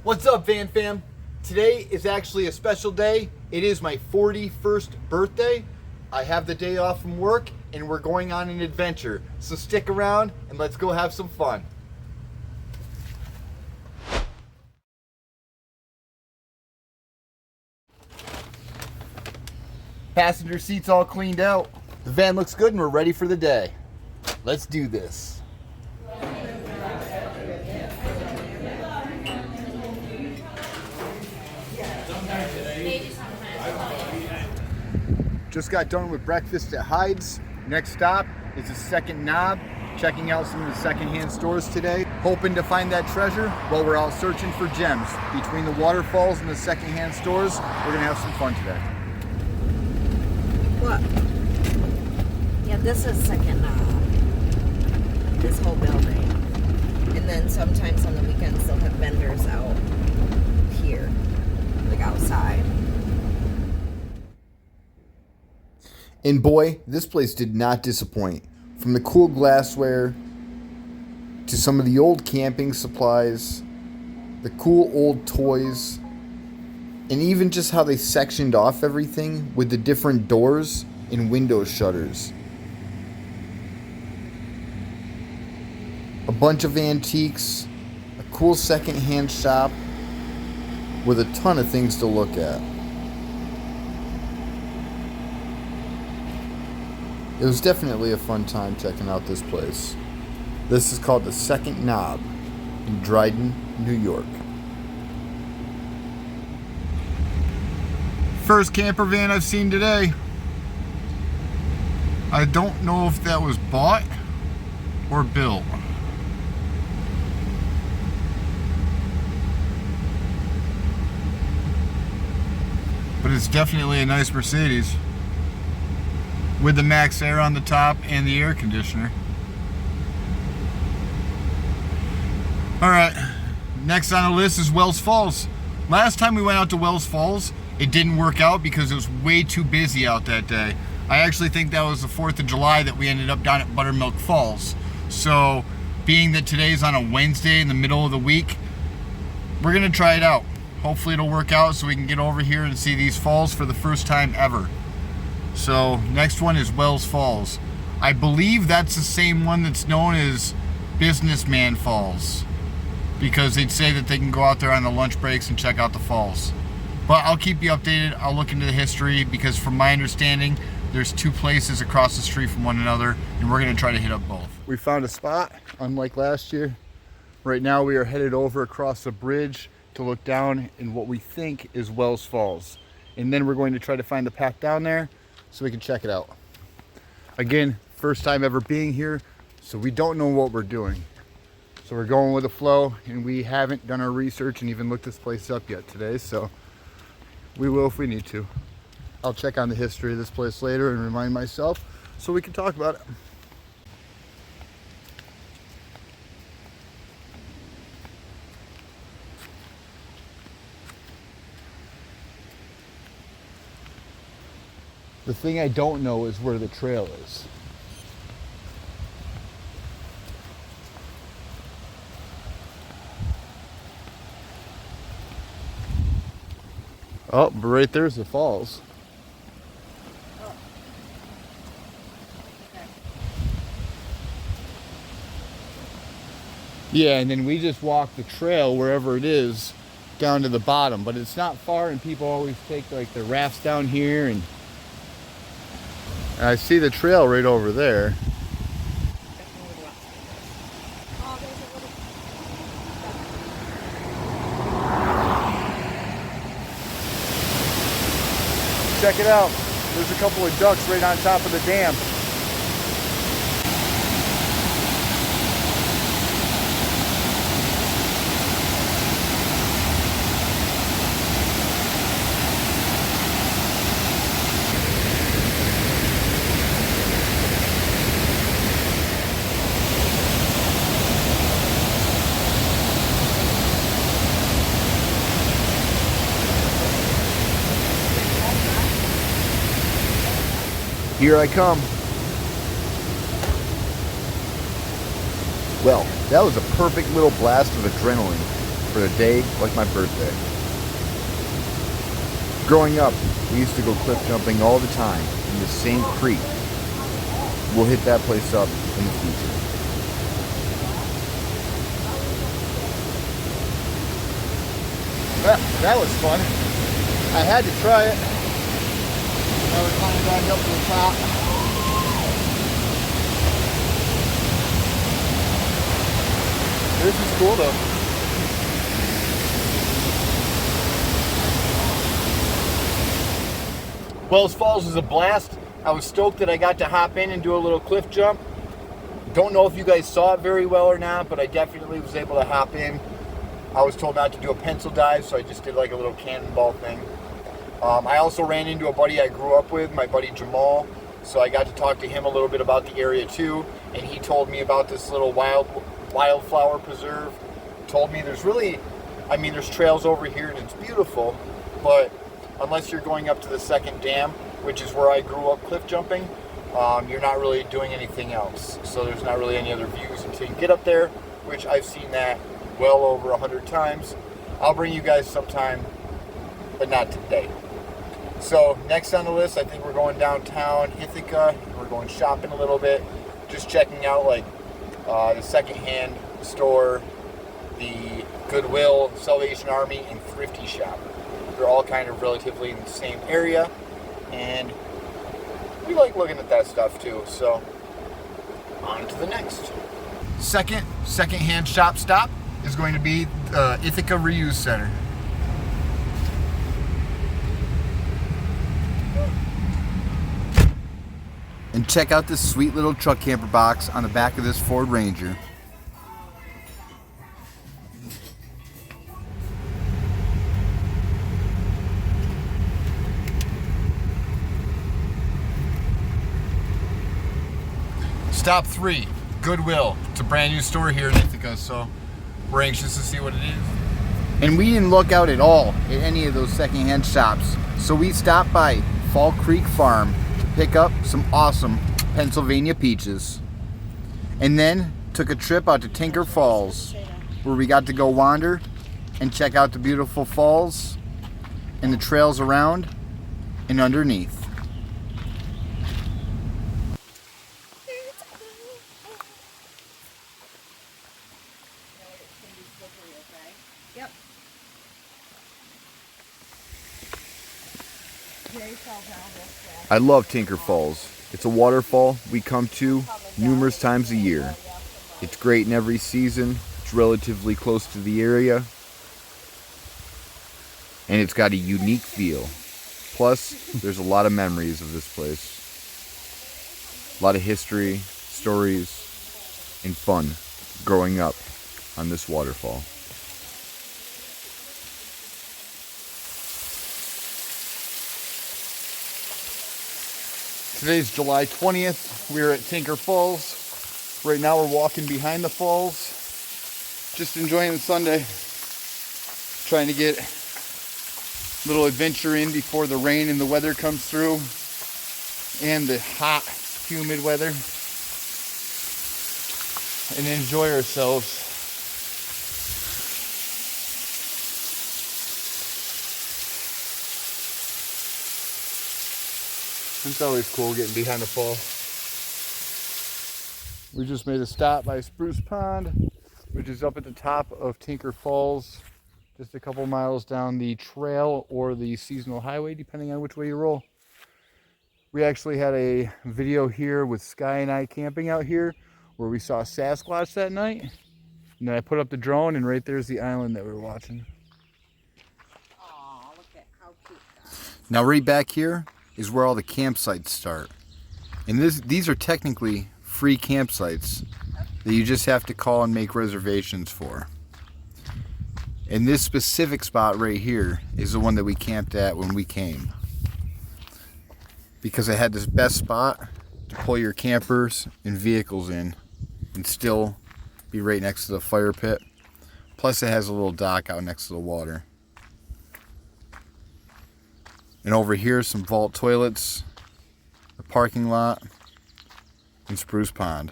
What's up, Van Fam? Today is actually a special day. It is my 41st birthday. I have the day off from work and we're going on an adventure. So stick around and let's go have some fun. Passenger seats all cleaned out. The van looks good and we're ready for the day. Let's do this. Just got done with breakfast at Hyde's. Next stop is the Second Knob. Checking out some of the secondhand stores today. Hoping to find that treasure while we're out searching for gems. Between the waterfalls and the secondhand stores, we're gonna have some fun today. What? Yeah, this is Second Knob. This whole building. And then sometimes on the weekends they'll have vendors out here, like outside. And boy, this place did not disappoint. From the cool glassware to some of the old camping supplies, the cool old toys, and even just how they sectioned off everything with the different doors and window shutters. A bunch of antiques, a cool secondhand shop with a ton of things to look at. It was definitely a fun time checking out this place. This is called the Second Knob in Dryden, New York. First camper van I've seen today. I don't know if that was bought or built. But it's definitely a nice Mercedes. With the max air on the top and the air conditioner. Alright, next on the list is Wells Falls. Last time we went out to Wells Falls, it didn't work out because it was way too busy out that day. I actually think that was the 4th of July that we ended up down at Buttermilk Falls. So, being that today's on a Wednesday in the middle of the week, we're gonna try it out. Hopefully it'll work out so we can get over here and see these falls for the first time ever. So next one is Wells Falls. I believe that's the same one that's known as Businessman Falls, because they'd say that they can go out there on the lunch breaks and check out the falls. But I'll keep you updated. I'll look into the history, because from my understanding there's two places across the street from one another, and we're going to try to hit up both. We found a spot, unlike last year. Right now we are headed over across the bridge to look down in what we think is Wells Falls, and then we're going to try to find the path down there so we can check it out. Again, first time ever being here, so we don't know what we're doing. So we're going with the flow, and we haven't done our research and even looked this place up yet today, so we will if we need to. I'll check on the history of this place later and remind myself so we can talk about it. The thing I don't know is where the trail is. Oh, but right there's the falls. Oh. Okay. Yeah, and then we just walk the trail wherever it is down to the bottom, but it's not far, and people always take like the rafts down here, and I see the trail right over there. Check it out. There's a couple of ducks right on top of the dam. Here I come. Well, that was a perfect little blast of adrenaline. for a day like my birthday. Growing up, we used to go cliff jumping all the time in the same creek. We'll hit that place up in the future. That was fun. I had to try it. Now we're climbing back up to the top. This is cool though. Wells Falls was a blast. I was stoked that I got to hop in and do a little cliff jump. Don't know if you guys saw it very well or not, but I definitely was able to hop in. I was told not to do a pencil dive, so I just did like a little cannonball thing. I also ran into a buddy I grew up with, my buddy Jamal, so I got to talk to him a little bit about the area too, and he told me about this little wildflower preserve. Told me there's trails over here and it's beautiful, but unless you're going up to the second dam, which is where I grew up cliff jumping, you're not really doing anything else. So there's not really any other views until you get up there, which I've seen that well over 100 times. I'll bring you guys sometime, but not today. So next on the list, I think we're going downtown Ithaca. We're going shopping a little bit, just checking out like the secondhand store, the Goodwill, Salvation Army, and Thrifty Shop. They're all kind of relatively in the same area, and we like looking at that stuff too. So on to the next. Secondhand shop stop is going to be Ithaca Reuse Center. And check out this sweet little truck camper box on the back of this Ford Ranger. Stop 3, Goodwill. It's a brand new store here in Ithaca, so we're anxious to see what it is. And we didn't look out at all at any of those secondhand shops, so we stopped by Fall Creek Farm to pick up some awesome Pennsylvania peaches. And then took a trip out to Tinker Falls, where we got to go wander and check out the beautiful falls and the trails around and underneath. Yep. I love Tinker Falls. It's a waterfall we come to numerous times a year. It's great in every season. It's relatively close to the area. And it's got a unique feel. Plus, there's a lot of memories of this place. A lot of history, stories, and fun growing up on this waterfall. Today's July 20th. We're at Tinker Falls. Right now we're walking behind the falls. Just enjoying the Sunday. Trying to get a little adventure in before the rain and the weather comes through. And the hot, humid weather. And enjoy ourselves. It's always cool getting behind the fall. We just made a stop by Spruce Pond, which is up at the top of Tinker Falls, just a couple miles down the trail or the seasonal highway, depending on which way you roll. We actually had a video here with Sky and I camping out here where we saw Sasquatch that night. And then I put up the drone, and right there's the island that we were watching. Aw, look at how cute that is. Now right back here is where all the campsites start. And these are technically free campsites that you just have to call and make reservations for. And this specific spot right here is the one that we camped at when we came. Because it had this best spot to pull your campers and vehicles in and still be right next to the fire pit. Plus it has a little dock out next to the water. And over here, some vault toilets, a parking lot, and Spruce Pond.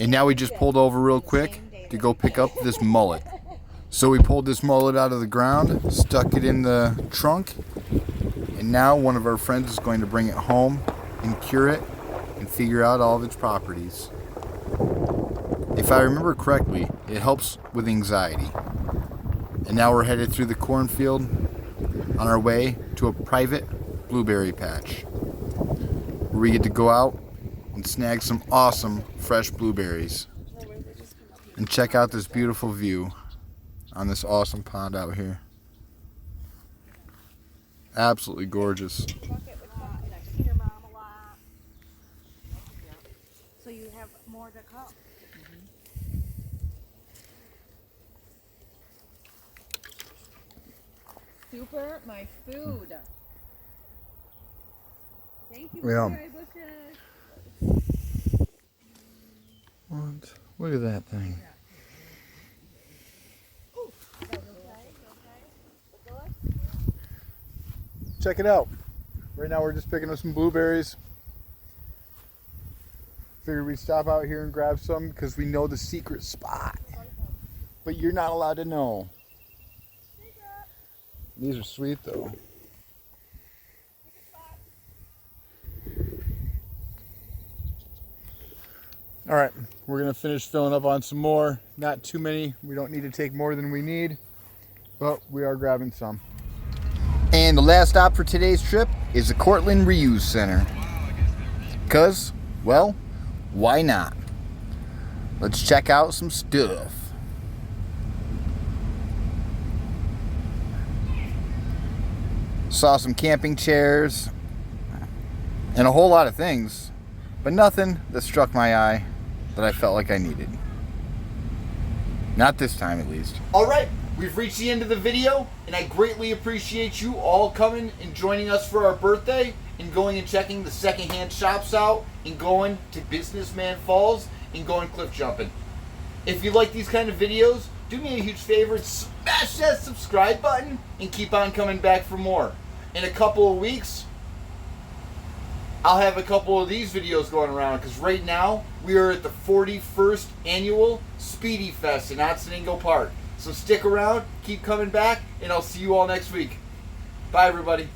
And now we just pulled over real quick to to go pick up this mullet. So we pulled this mullet out of the ground, stuck it in the trunk, and now one of our friends is going to bring it home and cure it and figure out all of its properties. If I remember correctly, it helps with anxiety. And now we're headed through the cornfield on our way to a private blueberry patch, where we get to go out and snag some awesome fresh blueberries and check out this beautiful view on this awesome pond out here. Absolutely gorgeous. So you have more to come. Super, my food. Thank you, Yeah. blueberry bushes. What? Look at that thing. Check it out. Right now we're just picking up some blueberries. Figured we'd stop out here and grab some because we know the secret spot. But you're not allowed to know. These are sweet though. Alright, we're going to finish filling up on some more. Not too many. We don't need to take more than we need. But we are grabbing some. And the last stop for today's trip is the Cortland Reuse Center. Because, well, why not? Let's check out some stuff. Saw some camping chairs and a whole lot of things, but nothing that struck my eye that I felt like I needed. Not this time, at least. Alright, we've reached the end of the video, and I greatly appreciate you all coming and joining us for our birthday and going and checking the secondhand shops out and going to Businessman Falls and going cliff jumping. If you like these kind of videos, do me a huge favor, smash that subscribe button and keep on coming back for more. In a couple of weeks, I'll have a couple of these videos going around because right now we are at the 41st annual Speedy Fest in Otsiningo Park. So stick around, keep coming back, and I'll see you all next week. Bye, everybody.